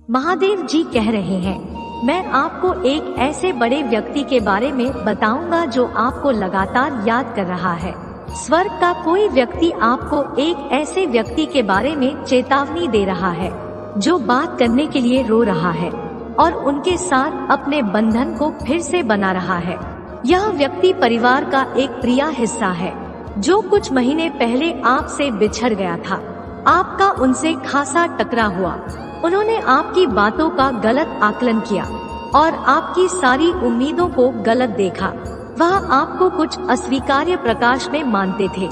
महादेव जी कह रहे हैं, मैं आपको एक ऐसे बड़े व्यक्ति के बारे में बताऊंगा जो आपको लगातार याद कर रहा है। स्वर्ग का कोई व्यक्ति आपको एक ऐसे व्यक्ति के बारे में चेतावनी दे रहा है जो बात करने के लिए रो रहा है और उनके साथ अपने बंधन को फिर से बना रहा है। यह व्यक्ति परिवार का एक प्रिय हिस्सा है जो कुछ महीने पहले आपसे बिछड़ गया था। आपका उनसे खासा टकराव हुआ। उन्होंने आपकी बातों का गलत आकलन किया और आपकी सारी उम्मीदों को गलत देखा। वह आपको कुछ अस्वीकार्य प्रकाश में मानते थे।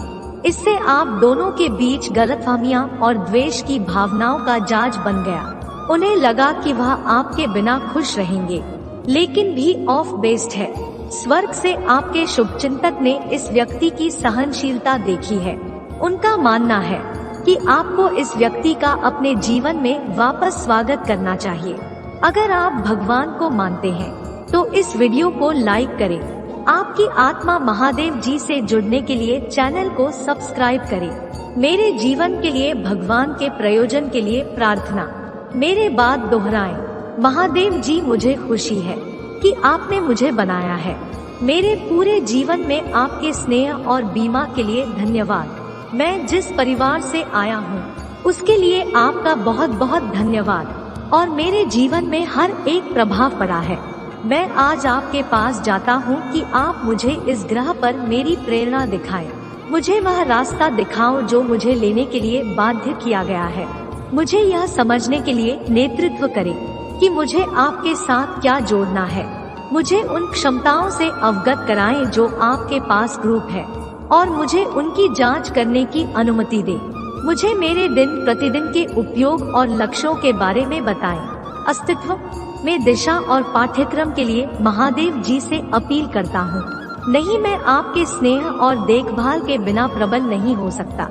इससे आप दोनों के बीच गलतफहमियां और द्वेष की भावनाओं का जाल बन गया। उन्हें लगा कि वह आपके बिना खुश रहेंगे, लेकिन भी ऑफ बेस्ड है। स्वर्ग से आपके शुभचिंतक ने इस व्यक्ति की सहनशीलता देखी है। उनका मानना है कि आपको इस व्यक्ति का अपने जीवन में वापस स्वागत करना चाहिए। अगर आप भगवान को मानते हैं तो इस वीडियो को लाइक करें। आपकी आत्मा महादेव जी से जुड़ने के लिए चैनल को सब्सक्राइब करें। मेरे जीवन के लिए भगवान के प्रयोजन के लिए प्रार्थना। मेरे बात दोहराएं। महादेव जी, मुझे खुशी है कि आपने मुझे बनाया है। मेरे पूरे जीवन में आपके स्नेह और बीमा के लिए धन्यवाद। मैं जिस परिवार से आया हूँ उसके लिए आपका बहुत बहुत धन्यवाद और मेरे जीवन में हर एक प्रभाव पड़ा है। मैं आज आपके पास जाता हूँ कि आप मुझे इस ग्रह पर मेरी प्रेरणा दिखाएं। मुझे वह रास्ता दिखाओ जो मुझे लेने के लिए बाध्य किया गया है। मुझे यह समझने के लिए नेतृत्व करें कि मुझे आपके साथ क्या जोड़ना है। मुझे उन क्षमताओं से अवगत कराएं जो आपके पास ग्रुप है और मुझे उनकी जांच करने की अनुमति दें। मुझे मेरे दिन प्रतिदिन के उपयोग और लक्ष्यों के बारे में बताएं। अस्तित्व में दिशा और पाठ्यक्रम के लिए महादेव जी से अपील करता हूँ। नहीं, मैं आपके स्नेह और देखभाल के बिना प्रबल नहीं हो सकता।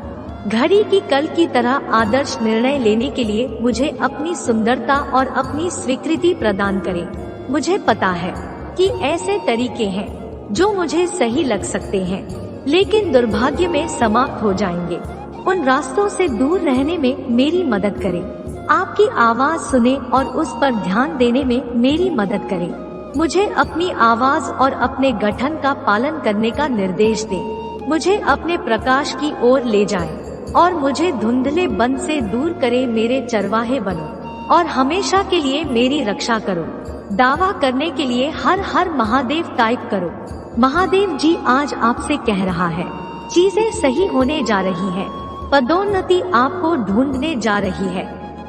घड़ी की कल की तरह आदर्श निर्णय लेने के लिए मुझे अपनी सुंदरता और अपनी स्वीकृति प्रदान करें। मुझे पता है कि ऐसे तरीके हैं जो मुझे सही लग सकते हैं लेकिन दुर्भाग्य में समाप्त हो जाएंगे। उन रास्तों से दूर रहने में मेरी मदद करें। आपकी आवाज सुने और उस पर ध्यान देने में मेरी मदद करें। मुझे अपनी आवाज और अपने गठन का पालन करने का निर्देश दें। मुझे अपने प्रकाश की ओर ले जाएं और मुझे धुंधले बन से दूर करें। मेरे चरवाहे बनो और हमेशा के लिए मेरी रक्षा करो। दावा करने के लिए हर हर महादेव टाइप करो। महादेव जी आज आपसे कह रहा है, चीजें सही होने जा रही हैं। पदोन्नति आपको ढूंढने जा रही है।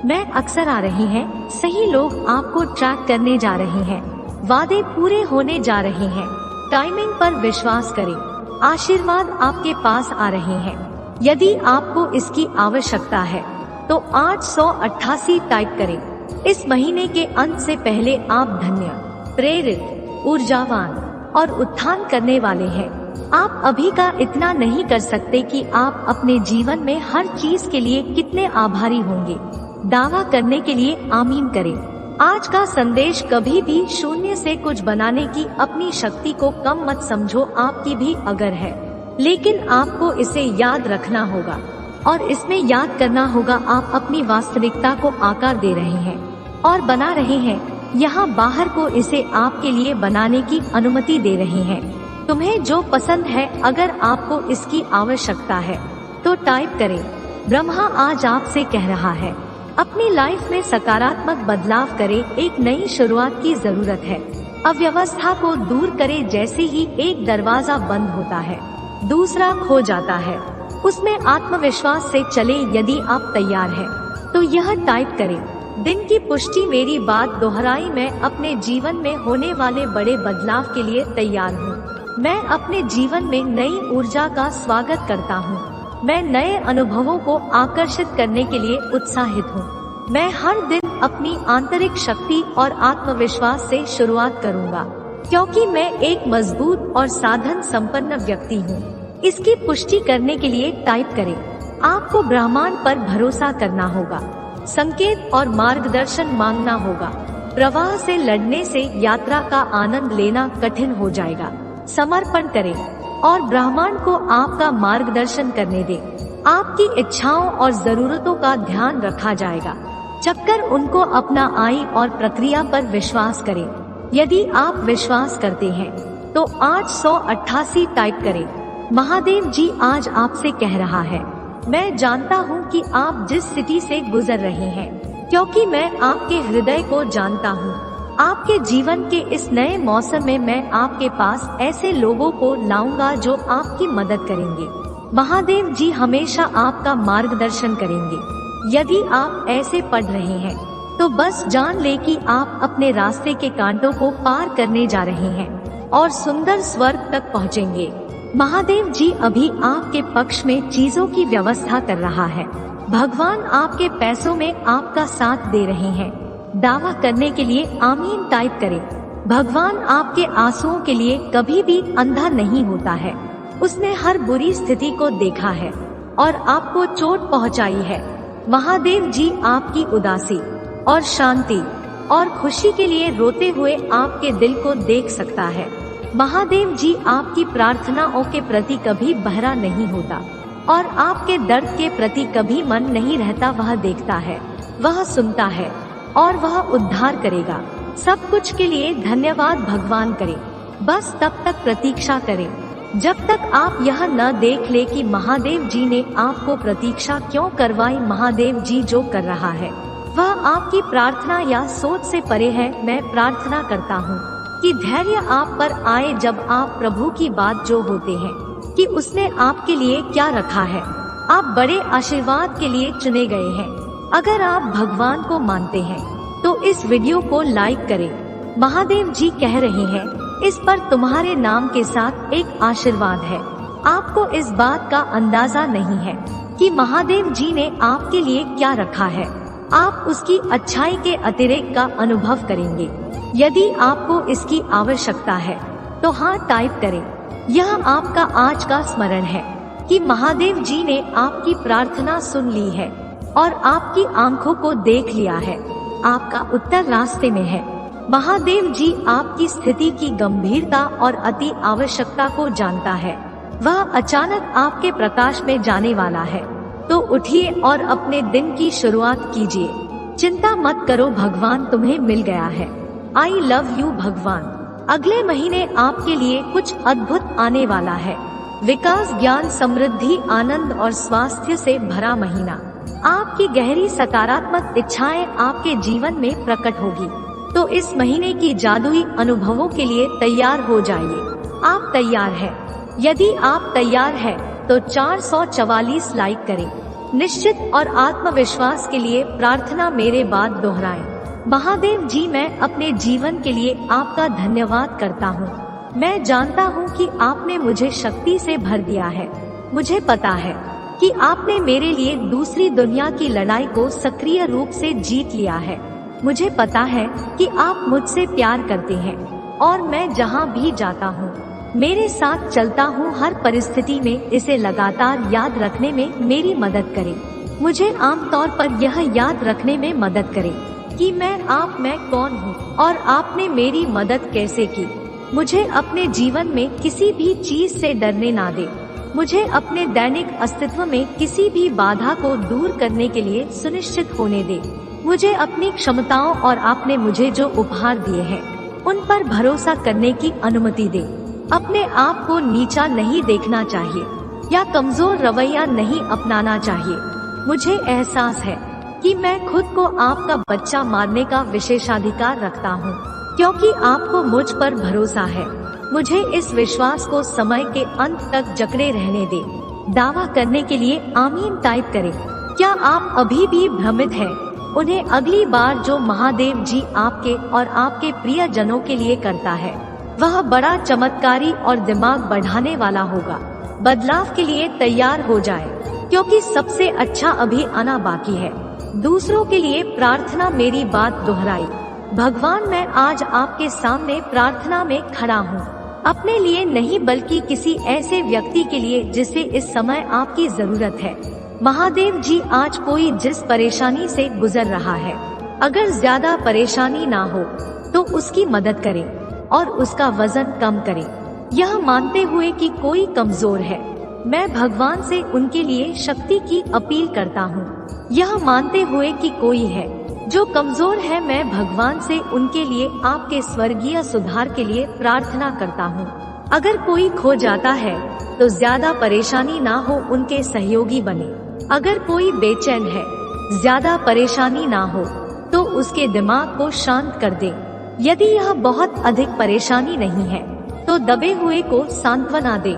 मैं अक्सर आ रही हैं। सही लोग आपको ट्रैक करने जा रहे हैं। वादे पूरे होने जा रहे हैं। टाइमिंग पर विश्वास करें। आशीर्वाद आपके पास आ रहे हैं। यदि आपको इसकी आवश्यकता है तो 888 टाइप करें। इस महीने के अंत से पहले आप धन्य, प्रेरित, ऊर्जावान और उत्थान करने वाले हैं। आप अभी का इतना नहीं कर सकते कि आप अपने जीवन में हर चीज के लिए कितने आभारी होंगे। दावा करने के लिए आमीन करें। आज का संदेश कभी भी शून्य से कुछ बनाने की अपनी शक्ति को कम मत समझो। आपकी भी अगर है, लेकिन आपको इसे याद रखना होगा और इसमें याद करना होगा आप अपनी वास्तविकता को आकार दे रहे हैं और बना रहे हैं। यहाँ बाहर को इसे आपके लिए बनाने की अनुमति दे रहे हैं। तुम्हें जो पसंद है, अगर आपको इसकी आवश्यकता है तो टाइप करें। ब्रह्मा आज आपसे कह रहा है, अपनी लाइफ में सकारात्मक बदलाव करें। एक नई शुरुआत की जरूरत है। अव्यवस्था को दूर करें। जैसे ही एक दरवाजा बंद होता है दूसरा खो जाता है। उसमें आत्मविश्वास से चले। यदि आप तैयार हैं तो यह टाइप करें। दिन की पुष्टि। मेरी बात दोहराई। मैं अपने जीवन में होने वाले बड़े बदलाव के लिए तैयार हूँ। मैं अपने जीवन में नई ऊर्जा का स्वागत करता हूँ। मैं नए अनुभवों को आकर्षित करने के लिए उत्साहित हूँ। मैं हर दिन अपनी आंतरिक शक्ति और आत्मविश्वास से शुरुआत करूँगा क्योंकि मैं एक मजबूत और साधन संपन्न व्यक्ति हूँ। इसकी पुष्टि करने के लिए टाइप करें। आपको ब्रह्मांड पर भरोसा करना होगा। संकेत और मार्गदर्शन मांगना होगा। प्रवाह से लड़ने से यात्रा का आनंद लेना कठिन हो जाएगा। समर्पण करें और ब्रह्मांड को आपका मार्गदर्शन करने दें। आपकी इच्छाओं और जरूरतों का ध्यान रखा जाएगा। चक्कर उनको अपना आई और प्रक्रिया पर विश्वास करें। यदि आप विश्वास करते हैं तो आज 188 टाइप करें। महादेव जी आज आपसे कह रहा है, मैं जानता हूँ कि आप जिस स्थिति से गुजर रहे हैं, क्योंकि मैं आपके हृदय को जानता हूँ। आपके जीवन के इस नए मौसम में मैं आपके पास ऐसे लोगों को लाऊंगा जो आपकी मदद करेंगे। महादेव जी हमेशा आपका मार्गदर्शन करेंगे। यदि आप ऐसे पढ़ रहे हैं तो बस जान ले कि आप अपने रास्ते के कांटों को पार करने जा रहे हैं और सुंदर स्वर्ग तक पहुँचेंगे। महादेव जी अभी आपके पक्ष में चीजों की व्यवस्था कर रहा है। भगवान आपके पैसों में आपका साथ दे रहे हैं। दावा करने के लिए आमीन टाइप करें। भगवान आपके आंसुओं के लिए कभी भी अंधा नहीं होता है। उसने हर बुरी स्थिति को देखा है और आपको चोट पहुंचाई है। महादेव जी आपकी उदासी और शांति और खुशी के लिए रोते हुए आपके दिल को देख सकता है। महादेव जी आपकी प्रार्थनाओं के प्रति कभी बहरा नहीं होता और आपके दर्द के प्रति कभी मन नहीं रहता। वह देखता है, वह सुनता है और वह उद्धार करेगा। सब कुछ के लिए धन्यवाद भगवान करें। बस तब तक प्रतीक्षा करें जब तक आप यह न देख ले कि महादेव जी ने आपको प्रतीक्षा क्यों करवाई। महादेव जी जो कर रहा है वह आपकी प्रार्थना या सोच से परे है। मैं प्रार्थना करता हूँ कि धैर्य आप पर आए जब आप प्रभु की बात जो होते हैं कि उसने आपके लिए क्या रखा है। आप बड़े आशीर्वाद के लिए चुने गए हैं। अगर आप भगवान को मानते हैं तो इस वीडियो को लाइक करें। महादेव जी कह रहे हैं, इस पर तुम्हारे नाम के साथ एक आशीर्वाद है। आपको इस बात का अंदाजा नहीं है कि महादेव जी ने आपके लिए क्या रखा है। आप उसकी अच्छाई के अतिरेक का अनुभव करेंगे। यदि आपको इसकी आवश्यकता है तो हाँ टाइप करें। यह आपका आज का स्मरण है कि महादेव जी ने आपकी प्रार्थना सुन ली है और आपकी आंखों को देख लिया है। आपका उत्तर रास्ते में है। महादेव जी आपकी स्थिति की गंभीरता और अति आवश्यकता को जानता है। वह अचानक आपके प्रकाश में जाने वाला है। तो उठिए और अपने दिन की शुरुआत कीजिए। चिंता मत करो, भगवान तुम्हें मिल गया है। आई लव यू भगवान। अगले महीने आपके लिए कुछ अद्भुत आने वाला है। विकास, ज्ञान, समृद्धि, आनंद और स्वास्थ्य से भरा महीना। आपकी गहरी सकारात्मक इच्छाएं आपके जीवन में प्रकट होगी। तो इस महीने की जादुई अनुभवों के लिए तैयार हो जाइए। आप तैयार हैं? यदि आप तैयार हैं तो 444 लाइक करें। निश्चित और आत्मविश्वास के लिए प्रार्थना मेरे बाद दोहराएं। महादेव जी, मैं अपने जीवन के लिए आपका धन्यवाद करता हूँ। मैं जानता हूँ कि आपने मुझे शक्ति से भर दिया है। मुझे पता है कि आपने मेरे लिए दूसरी दुनिया की लड़ाई को सक्रिय रूप से जीत लिया है। मुझे पता है कि आप मुझसे प्यार करते हैं और मैं जहाँ भी जाता हूँ मेरे साथ चलता हूँ। हर परिस्थिति में इसे लगातार याद रखने में मेरी मदद करें। मुझे आमतौर पर यह याद रखने में मदद करें कि मैं कौन हूँ और आपने मेरी मदद कैसे की। मुझे अपने जीवन में किसी भी चीज से डरने ना दे। मुझे अपने दैनिक अस्तित्व में किसी भी बाधा को दूर करने के लिए सुनिश्चित होने दे। मुझे अपनी क्षमताओं और आपने मुझे जो उपहार दिए हैं उन पर भरोसा करने की अनुमति दे। अपने आप को नीचा नहीं देखना चाहिए या कमजोर रवैया नहीं अपनाना चाहिए। मुझे एहसास है कि मैं खुद को आपका बच्चा मानने का विशेषाधिकार रखता हूँ, क्योंकि आपको मुझ पर भरोसा है। मुझे इस विश्वास को समय के अंत तक जकड़े रहने दे। दावा करने के लिए आमीन टाइप करें। क्या आप अभी भी भ्रमित हैं? उन्हें अगली बार जो महादेव जी आपके और आपके प्रियजनों के लिए करता है वह बड़ा चमत्कारी और दिमाग बढ़ाने वाला होगा। बदलाव के लिए तैयार हो जाए, क्योंकि सबसे अच्छा अभी आना बाकी है। दूसरों के लिए प्रार्थना मेरी बात दोहराई। भगवान, मैं आज आपके सामने प्रार्थना में खड़ा हूँ। अपने लिए नहीं बल्कि किसी ऐसे व्यक्ति के लिए जिसे इस समय आपकी जरूरत है। महादेव जी, आज कोई जिस परेशानी से गुजर रहा है, अगर ज्यादा परेशानी ना हो तो उसकी मदद करें और उसका वजन कम करें। यह मानते हुए कि कोई कमजोर है, मैं भगवान से उनके लिए शक्ति की अपील करता हूँ। यह मानते हुए कि कोई है जो कमजोर है मैं भगवान से उनके लिए आपके स्वर्गीय सुधार के लिए प्रार्थना करता हूँ। अगर कोई खो जाता है तो ज्यादा परेशानी ना हो, उनके सहयोगी बने। अगर कोई बेचैन है, ज्यादा परेशानी ना हो, तो उसके दिमाग को शांत कर दे। यदि यह बहुत अधिक परेशानी नहीं है तो दबे हुए को सांत्वना दे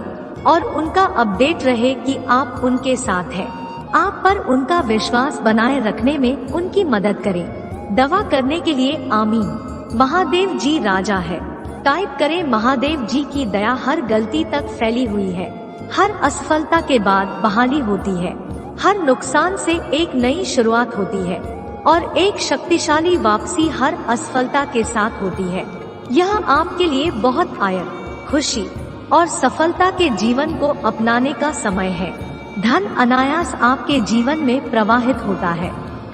और उनका अपडेट रहे कि आप उनके साथ हैं। आप पर उनका विश्वास बनाए रखने में उनकी मदद करें। दवा करने के लिए आमीन। महादेव जी राजा है। टाइप करें, महादेव जी की दया हर गलती तक फैली हुई है। हर असफलता के बाद बहाली होती है। हर नुकसान से एक नई शुरुआत होती है और एक शक्तिशाली वापसी हर असफलता के साथ होती है। यह आपके लिए बहुत आयत, खुशी और सफलता के जीवन को अपनाने का समय है। धन अनायास आपके जीवन में प्रवाहित होता है।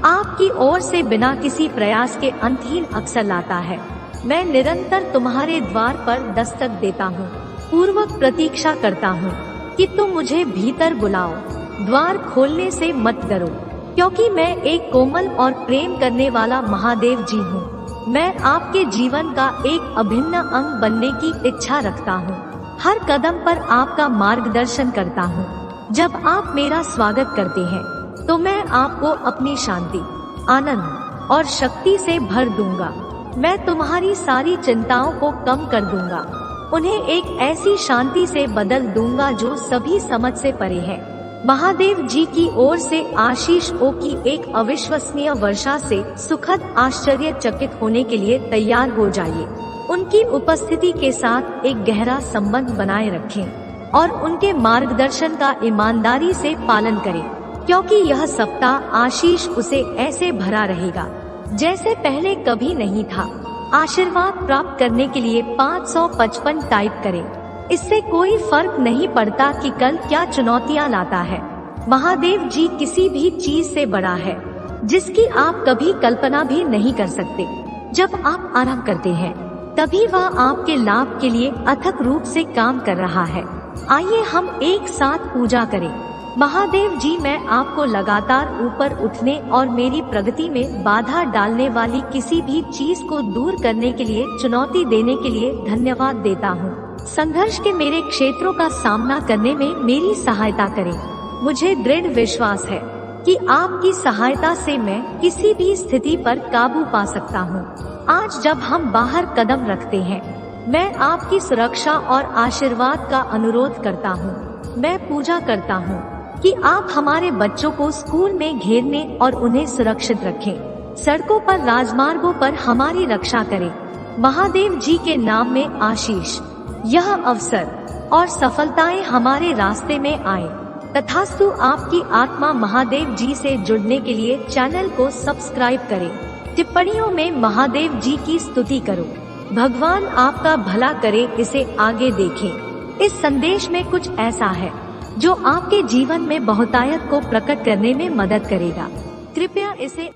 आपकी ओर से बिना किसी प्रयास के अंतहीन अक्सर लाता है। मैं निरंतर तुम्हारे द्वार पर दस्तक देता हूँ, पूर्वक प्रतीक्षा करता हूँ कि तुम मुझे भीतर बुलाओ। द्वार खोलने से मत डरो, क्योंकि मैं एक कोमल और प्रेम करने वाला महादेव जी हूँ। मैं आपके जीवन का एक अभिन्न अंग बनने की इच्छा रखता हूँ। हर कदम पर आपका मार्गदर्शन करता हूँ। जब आप मेरा स्वागत करते हैं तो मैं आपको अपनी शांति, आनंद और शक्ति से भर दूंगा। मैं तुम्हारी सारी चिंताओं को कम कर दूंगा, उन्हें एक ऐसी शांति से बदल दूंगा जो सभी समझ से परे है। महादेव जी की ओर से आशीषों की एक अविश्वसनीय वर्षा से सुखद आश्चर्यचकित होने के लिए तैयार हो जाइए। उनकी उपस्थिति के साथ एक गहरा संबंध बनाए रखें और उनके मार्गदर्शन का ईमानदारी से पालन करें, क्योंकि यह सप्ताह आशीष उसे ऐसे भरा रहेगा जैसे पहले कभी नहीं था। आशीर्वाद प्राप्त करने के लिए 555 टाइप करें। इससे कोई फर्क नहीं पड़ता कि कल क्या चुनौतियां लाता है। महादेव जी किसी भी चीज से बड़ा है जिसकी आप कभी कल्पना भी नहीं कर सकते। जब आप आराम करते हैं तभी वह आपके लाभ के लिए अथक रूप से काम कर रहा है। आइए हम एक साथ पूजा करें। महादेव जी, मैं आपको लगातार ऊपर उठने और मेरी प्रगति में बाधा डालने वाली किसी भी चीज को दूर करने के लिए, चुनौती देने के लिए धन्यवाद देता हूँ। संघर्ष के मेरे क्षेत्रों का सामना करने में मेरी सहायता करें। मुझे दृढ़ विश्वास है कि आपकी सहायता से मैं किसी भी स्थिति पर काबू पा सकता हूँ। आज जब हम बाहर कदम रखते हैं, मैं आपकी सुरक्षा और आशीर्वाद का अनुरोध करता हूँ। मैं पूजा करता हूँ कि आप हमारे बच्चों को स्कूल में घेरने और उन्हें सुरक्षित रखें। सड़कों पर, राजमार्गों पर हमारी रक्षा करें। महादेव जी के नाम में आशीष, यह अवसर और सफलताएं हमारे रास्ते में आए। तथास्तु। आपकी आत्मा महादेव जी से जुड़ने के लिए चैनल को सब्सक्राइब करें। टिप्पणियों में महादेव जी की स्तुति करो। भगवान आपका भला करे, इसे आगे देखें। इस संदेश में कुछ ऐसा है जो आपके जीवन में बहुतायत को प्रकट करने में मदद करेगा। कृपया इसे